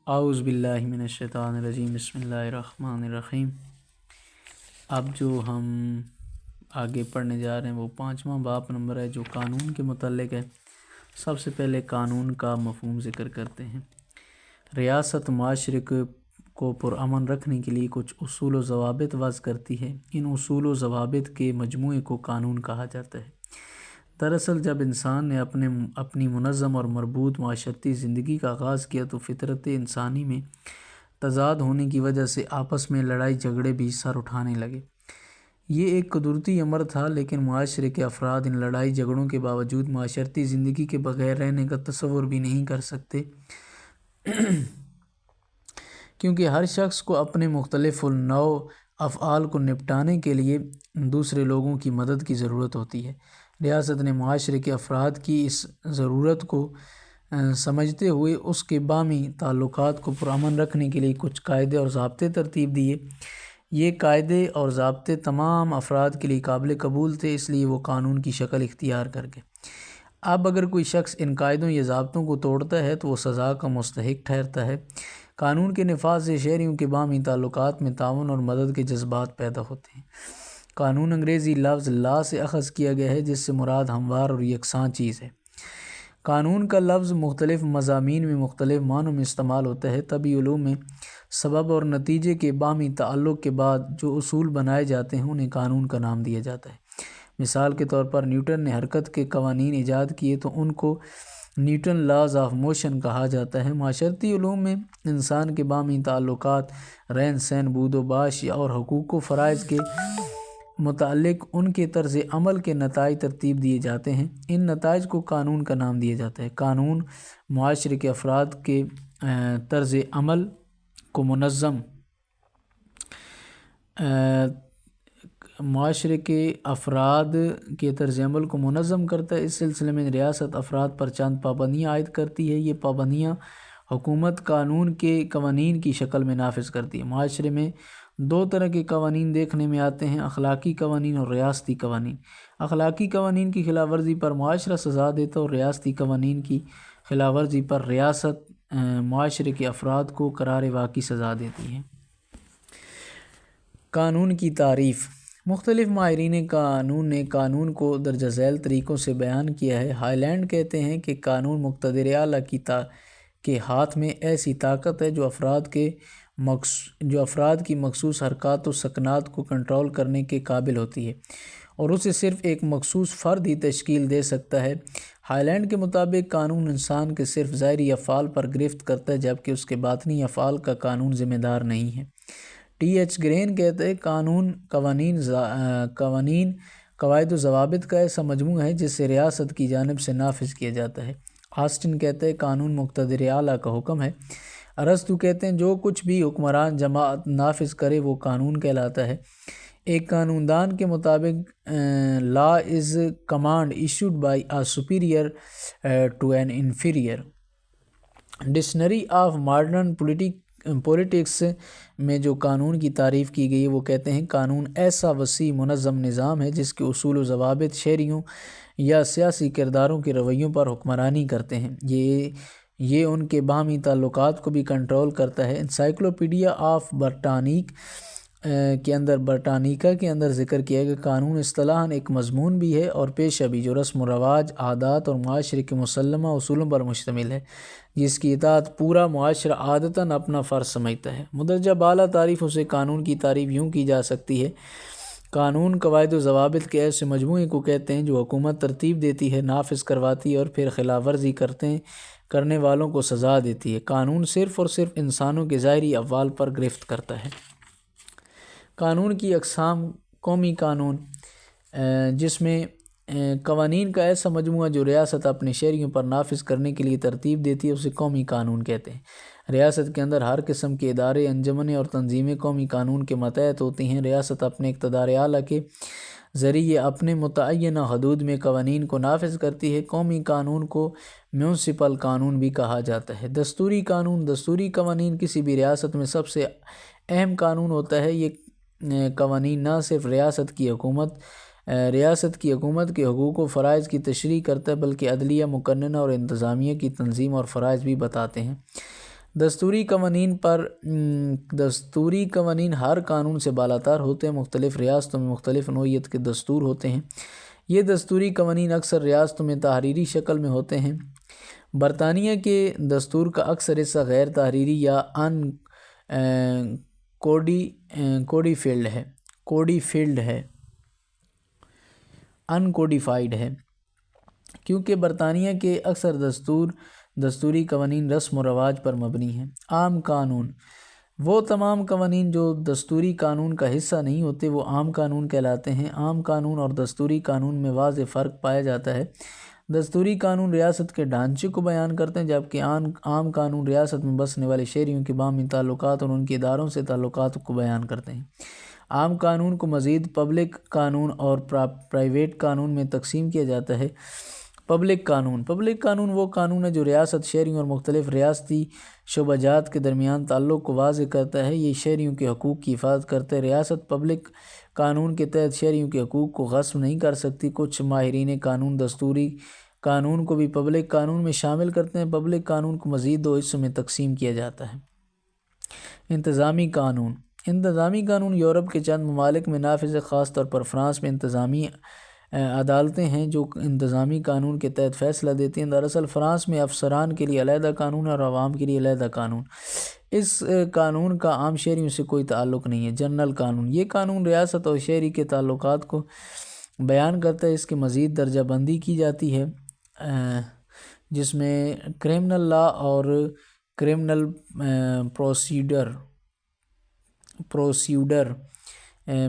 اعوذ باللہ من الشیطان الرجیم، بسم اللہ الرحمن الرحیم۔ اب جو ہم آگے پڑھنے جا رہے ہیں وہ 5واں باب نمبر ہے جو قانون کے متعلق ہے۔ سب سے پہلے قانون کا مفہوم ذکر کرتے ہیں۔ ریاست معاشرے کو پرامن رکھنے کے لیے کچھ اصول و ضوابط وضع کرتی ہے۔ ان اصول و ضوابط کے مجموعے کو قانون کہا جاتا ہے۔ دراصل جب انسان نے اپنی منظم اور مربوط معاشرتی زندگی کا آغاز کیا تو فطرت انسانی میں تضاد ہونے کی وجہ سے آپس میں لڑائی جھگڑے بھی سر اٹھانے لگے۔ یہ ایک قدرتی امر تھا، لیکن معاشرے کے افراد ان لڑائی جھگڑوں کے باوجود معاشرتی زندگی کے بغیر رہنے کا تصور بھی نہیں کر سکتے کیونکہ ہر شخص کو اپنے مختلف النوع افعال کو نپٹانے کے لیے دوسرے لوگوں کی مدد کی ضرورت ہوتی ہے۔ ریاست نے معاشرے کے افراد کی اس ضرورت کو سمجھتے ہوئے اس کے باہمی تعلقات کو پرامن رکھنے کے لیے کچھ قاعدے اور ضابطے ترتیب دیے۔ یہ قاعدے اور ضابطے تمام افراد کے لیے قابل قبول تھے، اس لیے وہ قانون کی شکل اختیار کر گئے۔ اب اگر کوئی شخص ان قاعدوں یا ضابطوں کو توڑتا ہے تو وہ سزا کا مستحق ٹھہرتا ہے۔ قانون کے نفاذ سے شہریوں کے باہمی تعلقات میں تعاون اور مدد کے جذبات پیدا ہوتے ہیں۔ قانون انگریزی لفظ لا سے اخذ کیا گیا ہے، جس سے مراد ہموار اور یکساں چیز ہے۔ قانون کا لفظ مختلف مضامین میں مختلف معنوں میں استعمال ہوتا ہے۔ طبی علوم میں سبب اور نتیجے کے باہمی تعلق کے بعد جو اصول بنائے جاتے ہیں انہیں قانون کا نام دیا جاتا ہے۔ مثال کے طور پر نیوٹن نے حرکت کے قوانین ایجاد کیے تو ان کو نیوٹن لاز آف موشن کہا جاتا ہے۔ معاشرتی علوم میں انسان کے باہمی تعلقات، رہن سہن، بود و باش اور حقوق و فرائض کے متعلق ان کے طرز عمل کے نتائج ترتیب دیے جاتے ہیں۔ ان نتائج کو قانون کا نام دیا جاتا ہے۔ قانون معاشرے کے افراد کے طرز عمل کو منظم کرتا ہے۔ اس سلسلے میں ریاست افراد پر چند پابندیاں عائد کرتی ہے۔ یہ پابندیاں حکومت قانون کے قوانین کی شکل میں نافذ کرتی ہے۔ معاشرے میں دو طرح کے قوانین دیکھنے میں آتے ہیں: اخلاقی قوانین اور ریاستی قوانین۔ اخلاقی قوانین کی خلاف ورزی پر معاشرہ سزا دیتا ہے اور ریاستی قوانین کی خلاف ورزی پر ریاست معاشرے کے افراد کو قرار واقعی سزا دیتی ہے۔ قانون کی تعریف۔ مختلف ماہرین قانون نے قانون کو درجہ ذیل طریقوں سے بیان کیا ہے۔ ہائیلینڈ کہتے ہیں کہ قانون مقتدر اعلیٰ کے ہاتھ میں ایسی طاقت ہے جو افراد کی مخصوص حرکات و سکنات کو کنٹرول کرنے کے قابل ہوتی ہے اور اسے صرف ایک مخصوص فرد ہی تشکیل دے سکتا ہے۔ ہائیلینڈ کے مطابق قانون انسان کے صرف ظاہری افعال پر گرفت کرتا ہے، جبکہ اس کے باطنی افعال کا قانون ذمہ دار نہیں ہے۔ ٹی ایچ گرین کہتے ہیں قانون قواعد و ضوابط کا ایسا مجموعہ ہے جسے ریاست کی جانب سے نافذ کیا جاتا ہے۔ آسٹن کہتے ہیں قانون مقتدر اعلیٰ کا حکم ہے۔ ارسطو کہتے ہیں جو کچھ بھی حکمران جماعت نافذ کرے وہ قانون کہلاتا ہے۔ ایک قانون دان کے مطابق law is command issued by a superior to an inferior. Dictionary of modern politics میں جو قانون کی تعریف کی گئی ہے وہ کہتے ہیں قانون ایسا وسیع منظم نظام ہے جس کے اصول و ضوابط شہریوں یا سیاسی کرداروں کے رویوں پر حکمرانی کرتے ہیں۔ یہ ان کے باہمی تعلقات کو بھی کنٹرول کرتا ہے۔ انسائکلوپیڈیا آف برٹانیکا کے اندر ذکر کیا گیا قانون اصطلاحاً ایک مضمون بھی ہے اور پیشہ بھی جو رسم و رواج، عادات اور معاشرے کے مسلمہ اصولوں پر مشتمل ہے، جس کی اطاعت پورا معاشرہ عادتاً اپنا فرض سمجھتا ہے۔ مندرجہ بالا تعریفوں سے قانون کی تعریف یوں کی جا سکتی ہے: قانون قواعد و ضوابط کے ایسے مجموعے کو کہتے ہیں جو حکومت ترتیب دیتی ہے، نافذ کرواتی ہے اور پھر خلاف ورزی کرنے والوں کو سزا دیتی ہے۔ قانون صرف اور صرف انسانوں کے ظاہری افعال پر گرفت کرتا ہے۔ قانون کی اقسام: قومی قانون، جس میں قوانین کا ایسا مجموعہ جو ریاست اپنے شہریوں پر نافذ کرنے کے لیے ترتیب دیتی ہے اسے قومی قانون کہتے ہیں۔ ریاست کے اندر ہر قسم کے ادارے، انجمنیں اور تنظیمیں قومی قانون کے ماتحت ہوتی ہیں۔ ریاست اپنے اقتدار اعلیٰ کے ذریعے اپنے متعینہ حدود میں قوانین کو نافذ کرتی ہے۔ قومی قانون کو میونسپل قانون بھی کہا جاتا ہے۔ دستوری قانون: دستوری قوانین کسی بھی ریاست میں سب سے اہم قانون ہوتا ہے۔ یہ قوانین نہ صرف ریاست کی حکومت کے حقوق و فرائض کی تشریح کرتا ہے بلکہ عدلیہ، مقننہ اور انتظامیہ کی تنظیم اور فرائض بھی بتاتے ہیں۔ دستوری قوانین ہر قانون سے بالاتر ہوتے ہیں۔ مختلف ریاستوں میں مختلف نوعیت کے دستور ہوتے ہیں۔ یہ دستوری قوانین اکثر ریاستوں میں تحریری شکل میں ہوتے ہیں۔ برطانیہ کے دستور کا اکثر حصہ غیر تحریری یا کوڈیفائیڈ ہے، کیونکہ برطانیہ کے اکثر دستوری قوانین رسم و رواج پر مبنی ہیں۔ عام قانون: وہ تمام قوانین جو دستوری قانون کا حصہ نہیں ہوتے وہ عام قانون کہلاتے ہیں۔ عام قانون اور دستوری قانون میں واضح فرق پایا جاتا ہے۔ دستوری قانون ریاست کے ڈھانچے کو بیان کرتے ہیں، جبکہ عام قانون ریاست میں بسنے والے شہریوں کے باہمی تعلقات اور ان کے اداروں سے تعلقات کو بیان کرتے ہیں۔ عام قانون کو مزید پبلک قانون اور پرائیویٹ قانون میں تقسیم کیا جاتا ہے۔ پبلک قانون وہ قانون ہے جو ریاست، شہریوں اور مختلف ریاستی شعبہ جات کے درمیان تعلق کو واضح کرتا ہے۔ یہ شہریوں کے حقوق کی حفاظت کرتا ہے۔ ریاست پبلک قانون کے تحت شہریوں کے حقوق کو غصب نہیں کر سکتی۔ کچھ ماہرین قانون دستوری قانون کو بھی پبلک قانون میں شامل کرتے ہیں۔ پبلک قانون کو مزید دو حصوں میں تقسیم کیا جاتا ہے۔ انتظامی قانون یورپ کے چند ممالک میں نافذ ہے، خاص طور پر فرانس میں انتظامی عدالتیں ہیں جو انتظامی قانون کے تحت فیصلہ دیتی ہیں۔ دراصل فرانس میں افسران کے لیے علیحدہ قانون ہے اور عوام کے لیے علیحدہ قانون۔ اس قانون کا عام شہریوں سے کوئی تعلق نہیں ہے۔ جنرل قانون: یہ قانون ریاست اور شہری کے تعلقات کو بیان کرتا ہے۔ اس کی مزید درجہ بندی کی جاتی ہے، جس میں کرمنل لا اور کرمنل پروسیڈر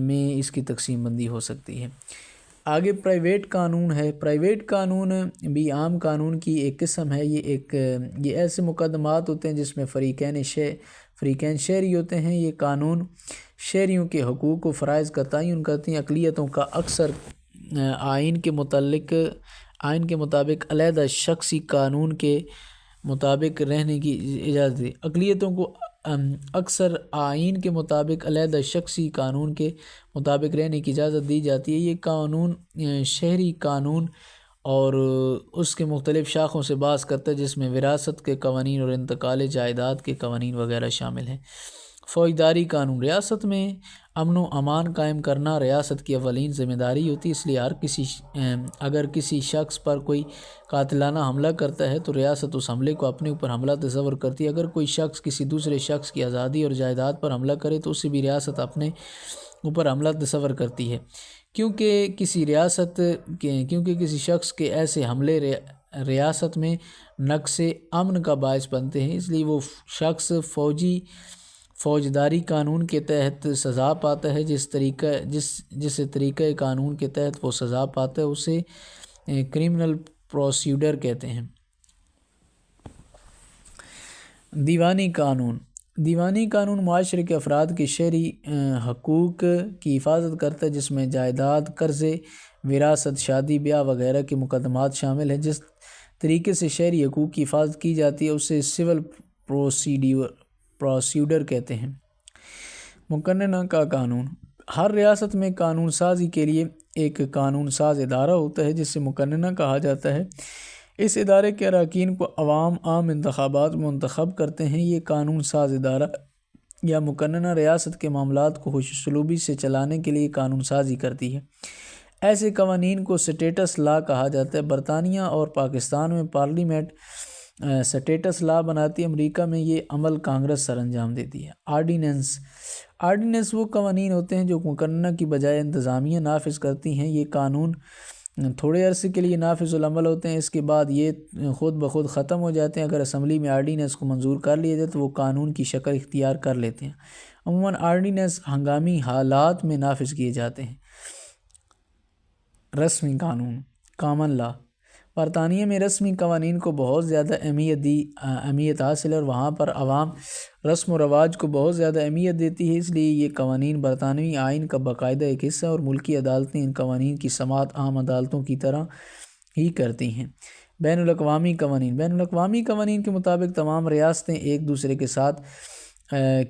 میں اس کی تقسیم بندی ہو سکتی ہے۔ آگے پرائیویٹ قانون ہے۔ پرائیویٹ قانون بھی عام قانون کی ایک قسم ہے۔ یہ ایسے مقدمات ہوتے ہیں جس میں فریقین شہری ہوتے ہیں۔ یہ قانون شہریوں کے حقوق و فرائض کا تعین کرتی ہیں۔ اقلیتوں کا اکثر آئین کے مطابق علیحدہ شخصی قانون کے مطابق رہنے کی اجازت دی۔ اقلیتوں کو اکثر آئین کے مطابق علیحدہ شخصی قانون کے مطابق رہنے کی اجازت دی جاتی ہے۔ یہ قانون شہری قانون اور اس کے مختلف شاخوں سے باز کرتا ہے، جس میں وراثت کے قوانین اور انتقال جائیداد کے قوانین وغیرہ شامل ہیں۔ فوجداری قانون: ریاست میں امن و امان قائم کرنا ریاست کی اولین ذمہ داری ہوتی ہے، اس لیے اگر کسی شخص پر کوئی قاتلانہ حملہ کرتا ہے تو ریاست اس حملے کو اپنے اوپر حملہ تصور کرتی ہے۔ اگر کوئی شخص کسی دوسرے شخص کی آزادی اور جائیداد پر حملہ کرے تو اسے بھی ریاست اپنے اوپر حملہ تصور کرتی ہے، کیونکہ کسی شخص کے ایسے حملے ریاست میں نقص امن کا باعث بنتے ہیں، اس لیے وہ شخص فوجداری قانون کے تحت سزا پاتا ہے۔ جس طریقہ قانون کے تحت وہ سزا پاتا ہے اسے کرمنل پروسیڈر کہتے ہیں۔ دیوانی قانون معاشرے کے افراد کے شہری حقوق کی حفاظت کرتا ہے، جس میں جائیداد، قرضے، وراثت، شادی بیاہ وغیرہ کے مقدمات شامل ہیں۔ جس طریقے سے شہری حقوق کی حفاظت کی جاتی ہے اسے سول پروسیڈر کہتے ہیں۔ مقننہ کا قانون: ہر ریاست میں قانون سازی کے لیے ایک قانون ساز ادارہ ہوتا ہے جسے مقننہ کہا جاتا ہے۔ اس ادارے کے اراکین کو عوام عام انتخابات میں منتخب کرتے ہیں۔ یہ قانون ساز ادارہ یا مقننہ ریاست کے معاملات کو خوش اسلوبی سے چلانے کے لیے قانون سازی کرتی ہے۔ ایسے قوانین کو سٹیٹس لا کہا جاتا ہے۔ برطانیہ اور پاکستان میں پارلیمنٹ سٹیٹس لا بناتی ہے۔ امریکہ میں یہ عمل کانگریس سر انجام دیتی ہے۔ آرڈیننس وہ قوانین ہوتے ہیں جو مقننہ کی بجائے انتظامیہ نافذ کرتی ہیں۔ یہ قانون تھوڑے عرصے کے لیے نافذ العمل ہوتے ہیں، اس کے بعد یہ خود بخود ختم ہو جاتے ہیں۔ اگر اسمبلی میں آرڈیننس کو منظور کر لیا جائے تو وہ قانون کی شکل اختیار کر لیتے ہیں۔ عموماً آرڈیننس ہنگامی حالات میں نافذ کیے جاتے ہیں۔ رسمی قانون کامن لا: برطانیہ میں رسمی قوانین کو بہت زیادہ اہمیت حاصل ہے اور وہاں پر عوام رسم و رواج کو بہت زیادہ اہمیت دیتی ہے، اس لیے یہ قوانین برطانوی آئین کا باقاعدہ ایک حصہ ہے اور ملکی عدالتیں ان قوانین کی سماعت عام عدالتوں کی طرح ہی کرتی ہیں۔ بین الاقوامی قوانین کے مطابق تمام ریاستیں ایک دوسرے کے ساتھ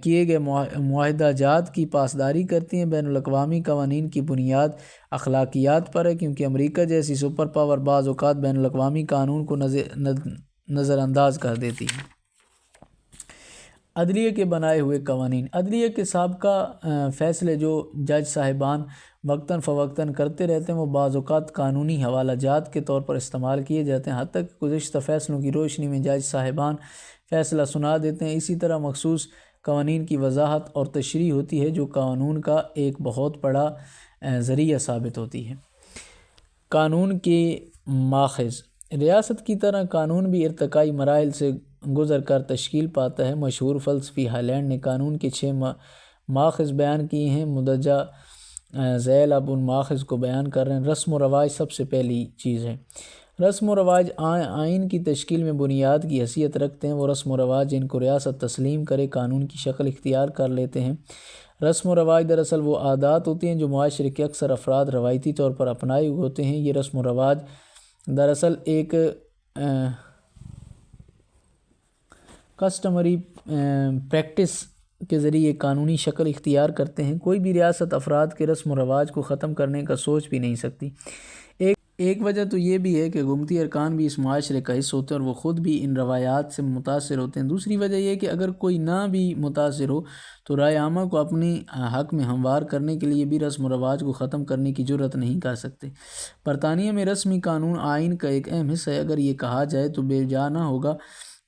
کیے گئے معاہدہ جات کی پاسداری کرتی ہیں۔ بین الاقوامی قوانین کی بنیاد اخلاقیات پر ہے، کیونکہ امریکہ جیسی سپر پاور بعض اوقات بین الاقوامی قانون کو نظر انداز کر دیتی ہے۔ عدلیہ کے بنائے ہوئے قوانین۔ عدلیہ کے سابقہ فیصلے جو جج صاحبان وقتاً فوقتاً کرتے رہتے ہیں وہ بعض اوقات قانونی حوالہ جات کے طور پر استعمال کیے جاتے ہیں، حتیٰ کہ گزشتہ فیصلوں کی روشنی میں جج صاحبان فیصلہ سنا دیتے ہیں۔ اسی طرح مخصوص قوانین کی وضاحت اور تشریح ہوتی ہے جو قانون کا ایک بہت بڑا ذریعہ ثابت ہوتی ہے۔ قانون کے ماخذ۔ ریاست کی طرح قانون بھی ارتقائی مراحل سے گزر کر تشکیل پاتا ہے۔ مشہور فلسفی ہالینڈ نے قانون کے 6 ماخذ بیان کیے ہیں۔ مندرجہ ذیل اب ان ماخذ کو بیان کر رہے ہیں۔ رسم و رواج سب سے پہلی چیز ہے۔ رسم و رواج آئین کی تشکیل میں بنیاد کی حیثیت رکھتے ہیں۔ وہ رسم و رواج جن کو ریاست تسلیم کرے قانون کی شکل اختیار کر لیتے ہیں۔ رسم و رواج دراصل وہ عادات ہوتی ہیں جو معاشرے کے اکثر افراد روایتی طور پر اپنائے ہوئے ہوتے ہیں۔ یہ رسم و رواج دراصل ایک کسٹمری پریکٹس کے ذریعے قانونی شکل اختیار کرتے ہیں۔ کوئی بھی ریاست افراد کے رسم و رواج کو ختم کرنے کا سوچ بھی نہیں سکتی۔ ایک وجہ تو یہ بھی ہے کہ حکومتی ارکان بھی اس معاشرے کا حصہ ہوتے ہیں اور وہ خود بھی ان روایات سے متاثر ہوتے ہیں۔ دوسری وجہ یہ کہ اگر کوئی نہ بھی متاثر ہو تو رائے عامہ کو اپنی حق میں ہموار کرنے کے لیے بھی رسم و رواج کو ختم کرنے کی جرات نہیں کر سکتے۔ برطانیہ میں رسمی قانون آئین کا ایک اہم حصہ ہے۔ اگر یہ کہا جائے تو بے جا نہ ہوگا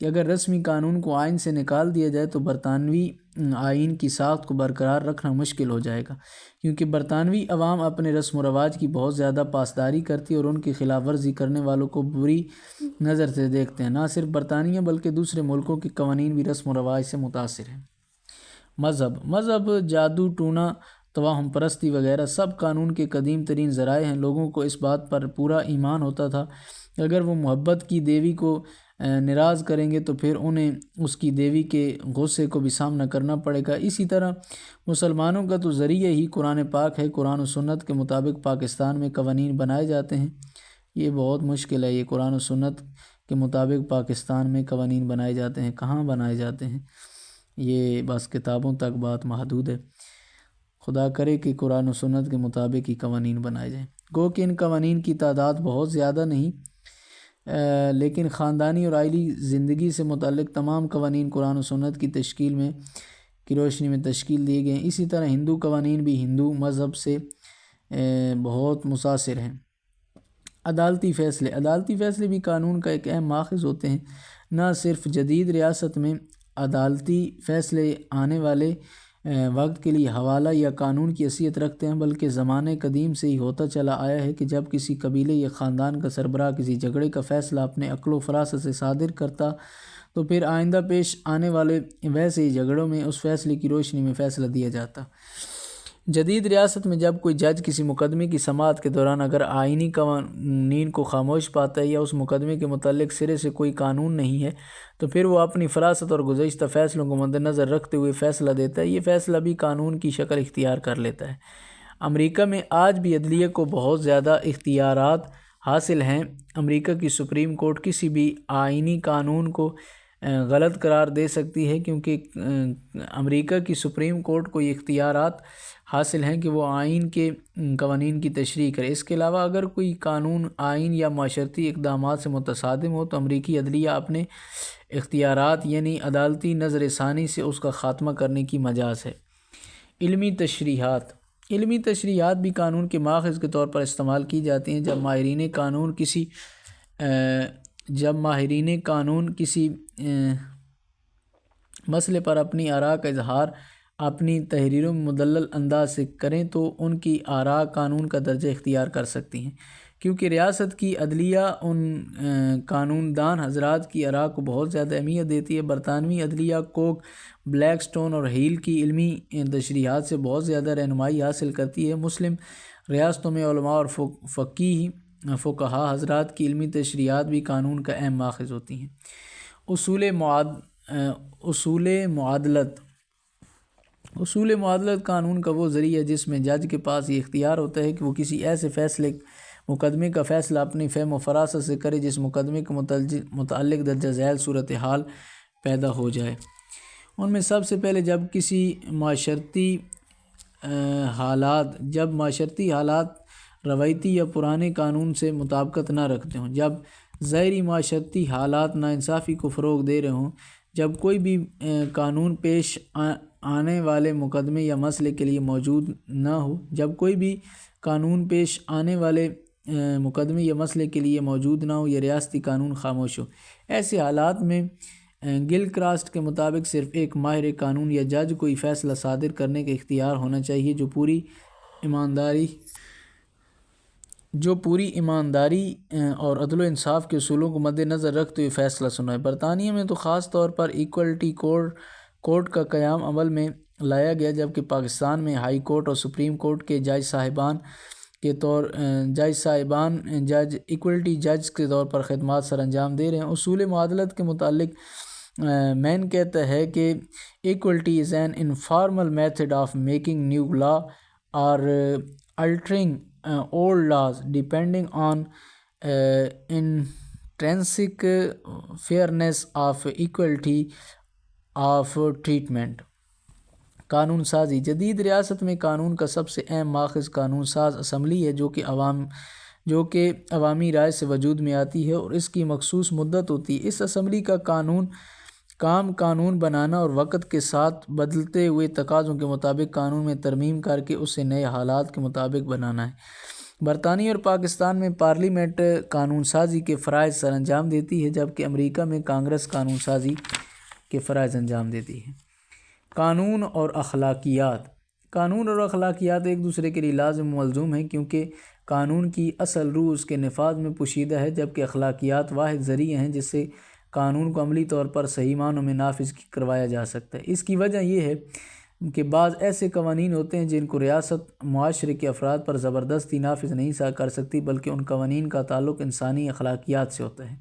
کہ اگر رسمی قانون کو آئین سے نکال دیا جائے تو برطانوی آئین کی ساخت کو برقرار رکھنا مشکل ہو جائے گا، کیونکہ برطانوی عوام اپنے رسم و رواج کی بہت زیادہ پاسداری کرتی ہے اور ان کی خلاف ورزی کرنے والوں کو بری نظر سے دیکھتے ہیں۔ نہ صرف برطانیہ بلکہ دوسرے ملکوں کے قوانین بھی رسم و رواج سے متاثر ہیں۔ مذہب، جادو ٹونا، توہم پرستی وغیرہ سب قانون کے قدیم ترین ذرائع ہیں۔ لوگوں کو اس بات پر پورا ایمان ہوتا تھا کہ اگر وہ محبت کی دیوی کو ناراض کریں گے تو پھر انہیں اس کی دیوی کے غصے کو بھی سامنا کرنا پڑے گا۔ اسی طرح مسلمانوں کا تو ذریعہ ہی قرآن پاک ہے۔ قرآن و سنت کے مطابق پاکستان میں قوانین بنائے جاتے ہیں۔ یہ بہت مشکل ہے، یہ قرآن و سنت کے مطابق پاکستان میں قوانین بنائے جاتے ہیں۔ کہاں بنائے جاتے ہیں؟ یہ بس کتابوں تک بات محدود ہے۔ خدا کرے کہ قرآن و سنت کے مطابق ہی قوانین بنائے جائیں۔ گو کہ ان قوانین کی تعداد بہت زیادہ نہیں، لیکن خاندانی اور آئلی زندگی سے متعلق تمام قوانین قرآن و سنت کی تشکیل میں کی روشنی میں تشکیل دیے گئے ہیں۔ اسی طرح ہندو قوانین بھی ہندو مذہب سے بہت متاثر ہیں۔ عدالتی فیصلے بھی قانون کا ایک اہم ماخذ ہوتے ہیں۔ نہ صرف جدید ریاست میں عدالتی فیصلے آنے والے وقت کے لیے حوالہ یا قانون کی حیثیت رکھتے ہیں، بلکہ زمانے قدیم سے ہی ہوتا چلا آیا ہے کہ جب کسی قبیلے یا خاندان کا سربراہ کسی جھگڑے کا فیصلہ اپنے عقل و فراست سے صادر کرتا تو پھر آئندہ پیش آنے والے ویسے ہی جھگڑوں میں اس فیصلے کی روشنی میں فیصلہ دیا جاتا۔ جدید ریاست میں جب کوئی جج کسی مقدمے کی سماعت کے دوران اگر آئینی قوانین کو خاموش پاتا ہے یا اس مقدمے کے متعلق سرے سے کوئی قانون نہیں ہے تو پھر وہ اپنی فراست اور گزشتہ فیصلوں کو مد نظر رکھتے ہوئے فیصلہ دیتا ہے۔ یہ فیصلہ بھی قانون کی شکل اختیار کر لیتا ہے۔ امریکہ میں آج بھی عدلیہ کو بہت زیادہ اختیارات حاصل ہیں۔ امریکہ کی سپریم کورٹ کسی بھی آئینی قانون کو غلط قرار دے سکتی ہے، کیونکہ امریکہ کی سپریم کورٹ کو یہ اختیارات حاصل ہیں کہ وہ آئین کے قوانین کی تشریح کرے۔ اس کے علاوہ اگر کوئی قانون آئین یا معاشرتی اقدامات سے متصادم ہو تو امریکی عدلیہ اپنے اختیارات یعنی عدالتی نظر ثانی سے اس کا خاتمہ کرنے کی مجاز ہے۔ علمی تشریحات بھی قانون کے ماخذ کے طور پر استعمال کی جاتی ہیں۔ جب ماہرین قانون کسی مسئلے پر اپنی آراء کا اظہار اپنی تحریروں میں مدلل انداز سے کریں تو ان کی آراء قانون کا درجہ اختیار کر سکتی ہیں، کیونکہ ریاست کی عدلیہ ان قانون دان حضرات کی آراء کو بہت زیادہ اہمیت دیتی ہے۔ برطانوی عدلیہ کوک، بلیک سٹون اور ہیل کی علمی تشریحات سے بہت زیادہ رہنمائی حاصل کرتی ہے۔ مسلم ریاستوں میں علماء اور فقہا حضرات کی علمی تشریحات بھی قانون کا اہم ماخذ ہوتی ہیں۔ اصول معادلت قانون کا وہ ذریعہ جس میں جج کے پاس یہ اختیار ہوتا ہے کہ وہ کسی ایسے مقدمے کا فیصلہ اپنی فہم و فراست سے کرے جس مقدمے کے متعلق درجہ ذیل صورتحال پیدا ہو جائے۔ ان میں سب سے پہلے جب معاشرتی حالات روایتی یا پرانے قانون سے مطابقت نہ رکھتے ہوں، جب ظاہری معاشرتی حالات ناانصافی کو فروغ دے رہے ہوں، جب کوئی بھی قانون پیش آنے والے مقدمے یا مسئلے کے لیے موجود نہ ہو یا ریاستی قانون خاموش ہو، ایسے حالات میں گلکراسٹ کے مطابق صرف ایک ماہر قانون یا جج کو ہی فیصلہ صادر کرنے کا اختیار ہونا چاہیے جو پوری ایمانداری اور عدل و انصاف کے اصولوں کو مد نظر رکھتے ہوئے فیصلہ سنائے۔ برطانیہ میں تو خاص طور پر ایکوالٹی کورٹ کا قیام عمل میں لایا گیا، جبکہ پاکستان میں ہائی کورٹ اور سپریم کورٹ کے جج صاحبان جج ایکوالٹی جج کے طور پر خدمات سر انجام دے رہے ہیں۔ اصول معادلت کے متعلق مین کہتا ہے کہ equality is an informal method of making new law اور altering old laws depending on intrinsic fairness of equality of treatment۔ قانون سازی جدید ریاست میں قانون کا سب سے اہم ماخذ قانون ساز اسمبلی ہے، جو کہ عوامی رائے سے وجود میں آتی ہے اور اس کی مخصوص مدت ہوتی ہے۔ اس اسمبلی کا قانون بنانا اور وقت کے ساتھ بدلتے ہوئے تقاضوں کے مطابق قانون میں ترمیم کر کے اسے نئے حالات کے مطابق بنانا ہے۔ برطانیہ اور پاکستان میں پارلیمنٹ قانون سازی کے فرائض سر انجام دیتی ہے، جبکہ امریکہ میں کانگریس قانون سازی کے فرائض انجام دیتی ہے۔ قانون اور اخلاقیات ایک دوسرے کے لیے لازم و ملزوم ہیں، کیونکہ قانون کی اصل روح اس کے نفاذ میں پوشیدہ ہے، جبکہ اخلاقیات واحد ذریعہ ہیں جس سے قانون کو عملی طور پر صحیح معنوں میں نافذ کروایا جا سکتا ہے۔ اس کی وجہ یہ ہے کہ بعض ایسے قوانین ہوتے ہیں جن کو ریاست معاشرے کے افراد پر زبردستی نافذ نہیں کر سکتی، بلکہ ان قوانین کا تعلق انسانی اخلاقیات سے ہوتا ہے۔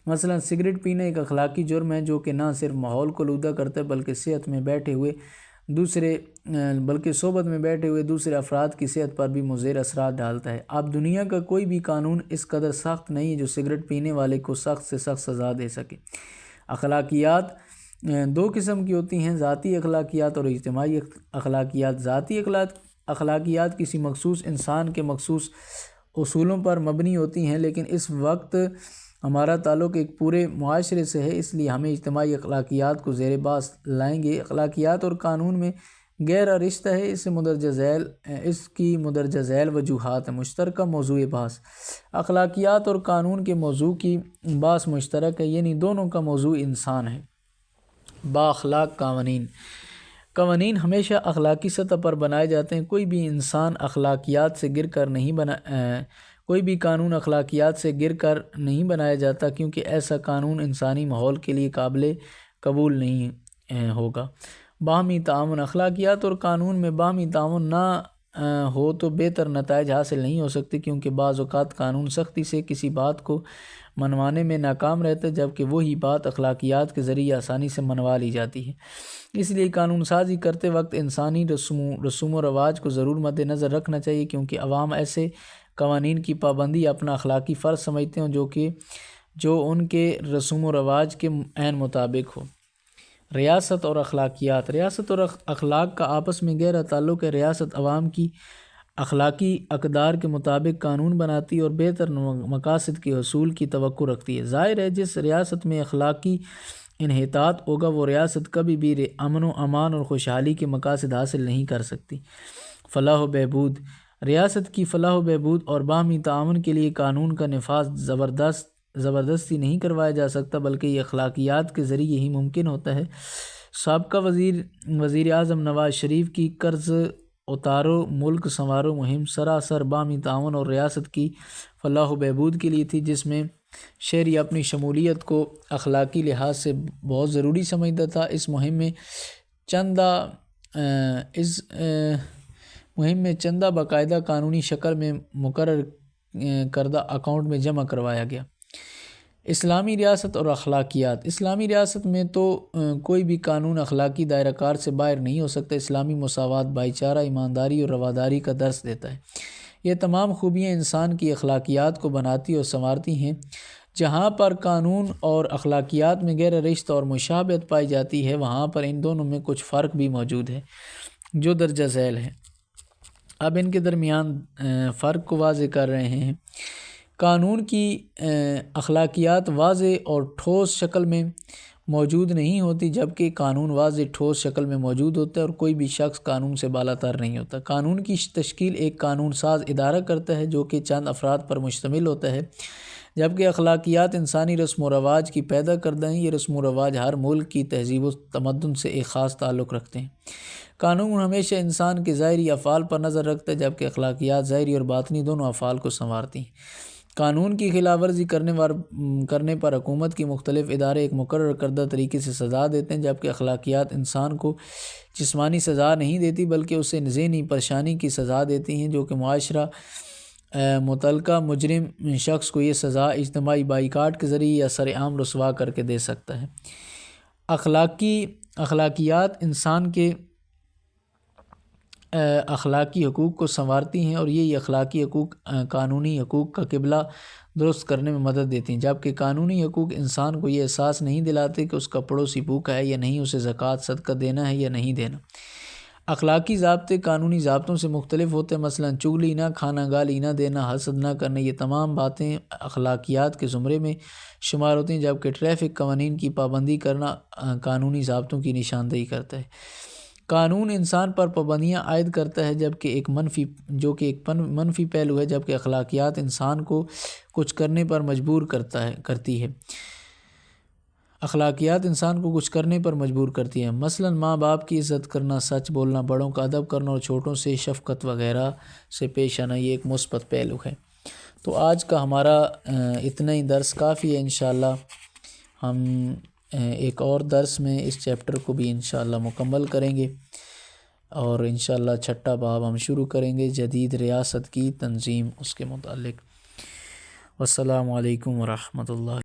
مثلا سگریٹ پینا ایک اخلاقی جرم ہے جو کہ نہ صرف ماحول کو آلودہ کرتا ہے بلکہ صحبت میں بیٹھے ہوئے دوسرے افراد کی صحت پر بھی مضر اثرات ڈالتا ہے۔ اب دنیا کا کوئی بھی قانون اس قدر سخت نہیں ہے جو سگریٹ پینے والے کو سخت سے سخت سزا دے سکے۔ اخلاقیات دو قسم کی ہوتی ہیں، ذاتی اخلاقیات اور اجتماعی اخلاقیات۔ ذاتی اخلاقیات کسی مخصوص انسان کے مخصوص اصولوں پر مبنی ہوتی ہیں، لیکن اس وقت ہمارا تعلق ایک پورے معاشرے سے ہے، اس لیے ہمیں اجتماعی اخلاقیات کو زیر بحث لائیں گے۔ اخلاقیات اور قانون میں گہرا رشتہ ہے، اس کی مندرجہ ذیل وجوہات ہیں۔ مشترکہ موضوع بحث اخلاقیات اور قانون کے موضوع کی بحث مشترک ہے، یعنی دونوں کا موضوع انسان ہے۔ بااخلاق قوانین ہمیشہ اخلاقی سطح پر بنائے جاتے ہیں۔ کوئی بھی قانون اخلاقیات سے گر کر نہیں بنایا جاتا، کیونکہ ایسا قانون انسانی ماحول کے لیے قابل قبول نہیں ہوگا۔ باہمی تعاون اخلاقیات اور قانون میں باہمی تعاون نہ ہو تو بہتر نتائج حاصل نہیں ہو سکتے، کیونکہ بعض اوقات قانون سختی سے کسی بات کو منوانے میں ناکام رہتا ہے، جبکہ وہی بات اخلاقیات کے ذریعے آسانی سے منوا لی جاتی ہے۔ اس لیے قانون سازی کرتے وقت انسانی رسوم و رواج کو ضرور مد نظر رکھنا چاہیے، کیونکہ عوام ایسے قوانین کی پابندی اپنا اخلاقی فرض سمجھتے ہیں جو ان کے رسوم و رواج کے عین مطابق ہو۔ ریاست اور اخلاق کا آپس میں گہرا تعلق ہے۔ ریاست عوام کی اخلاقی اقدار کے مطابق قانون بناتی اور بہتر مقاصد کے حصول کی توقع رکھتی ہے۔ ظاہر ہے جس ریاست میں اخلاقی انحطاط ہوگا وہ ریاست کبھی بھی امن و امان اور خوشحالی کے مقاصد حاصل نہیں کر سکتی۔ فلاح و بہبود ریاست کی فلاح و بہبود اور باہمی تعاون کے لیے قانون کا نفاذ زبردستی نہیں کروایا جا سکتا، بلکہ یہ اخلاقیات کے ذریعے ہی ممکن ہوتا ہے۔ سابقہ وزیر اعظم نواز شریف کی قرض اتارو ملک سنوارو مہم سراسر باہمی تعاون اور ریاست کی فلاح و بہبود کے لیے تھی، جس میں شہری اپنی شمولیت کو اخلاقی لحاظ سے بہت ضروری سمجھتا تھا۔ اس مہم میں چندہ باقاعدہ قانونی شکل میں مقرر کردہ اکاؤنٹ میں جمع کروایا گیا۔ اسلامی ریاست اور اخلاقیات اسلامی ریاست میں تو کوئی بھی قانون اخلاقی دائرہ کار سے باہر نہیں ہو سکتا۔ اسلامی مساوات، بھائی چارہ، ایمانداری اور رواداری کا درس دیتا ہے۔ یہ تمام خوبیاں انسان کی اخلاقیات کو بناتی اور سنوارتی ہیں۔ جہاں پر قانون اور اخلاقیات میں گہرا رشتہ اور مشابہت پائی جاتی ہے، وہاں پر ان دونوں میں کچھ فرق بھی موجود ہے جو درجہ ذیل ہے۔ اب ان کے درمیان فرق کو واضح کر رہے ہیں۔ قانون کی اخلاقیات واضح اور ٹھوس شکل میں موجود نہیں ہوتی، جبکہ قانون واضح ٹھوس شکل میں موجود ہوتا ہے اور کوئی بھی شخص قانون سے بالا تر نہیں ہوتا۔ قانون کی تشکیل ایک قانون ساز ادارہ کرتا ہے جو کہ چند افراد پر مشتمل ہوتا ہے، جبکہ اخلاقیات انسانی رسم و رواج کی پیدا کردہ ہیں۔ یہ رسم و رواج ہر ملک کی تہذیب و تمدن سے ایک خاص تعلق رکھتے ہیں۔ قانون ہمیشہ انسان کے ظاہری افعال پر نظر رکھتا ہے، جبکہ اخلاقیات ظاہری اور باطنی دونوں افعال کو سنوارتی ہیں۔ قانون کی خلاف ورزی کرنے پر حکومت کی مختلف ادارے ایک مقرر کردہ طریقے سے سزا دیتے ہیں، جبکہ اخلاقیات انسان کو جسمانی سزا نہیں دیتی بلکہ اسے ذہنی پریشانی کی سزا دیتی ہیں، جو کہ معاشرہ متعلقہ مجرم شخص کو یہ سزا اجتماعی بائیکاٹ کے ذریعے یا سرعام رسوا کر کے دے سکتا ہے۔ اخلاقیات انسان کے اخلاقی حقوق کو سنوارتی ہیں اور یہ اخلاقی حقوق قانونی حقوق کا قبلہ درست کرنے میں مدد دیتی ہیں، جبکہ قانونی حقوق انسان کو یہ احساس نہیں دلاتے کہ اس کا پڑوسی بھوکا ہے یا نہیں، اسے زکوٰۃ صدقہ دینا ہے یا نہیں دینا۔ اخلاقی ضابطے قانونی ضابطوں سے مختلف ہوتے ہیں، مثلا چغلی نہ کھانا، گالی نہ دینا، حسد نہ کرنا، یہ تمام باتیں اخلاقیات کے زمرے میں شمار ہوتی ہیں، جبکہ ٹریفک قوانین کی پابندی کرنا قانونی ضابطوں کی نشاندہی کرتا ہے۔ قانون انسان پر پابندیاں عائد کرتا ہے جو کہ ایک منفی پہلو ہے، جبکہ اخلاقیات انسان کو کچھ کرنے پر مجبور کرتی ہے۔ اخلاقیات انسان کو کچھ کرنے پر مجبور کرتی ہیں، مثلا ماں باپ کی عزت کرنا، سچ بولنا، بڑوں کا ادب کرنا اور چھوٹوں سے شفقت وغیرہ سے پیش آنا، یہ ایک مثبت پہلو ہے۔ تو آج کا ہمارا اتنا ہی درس کافی ہے۔ انشاءاللہ ہم ایک اور درس میں اس چیپٹر کو بھی انشاءاللہ مکمل کریں گے، اور انشاءاللہ چھٹا باب ہم شروع کریں گے، جدید ریاست کی تنظیم، اس کے متعلق۔ والسلام علیکم ورحمۃ اللہ۔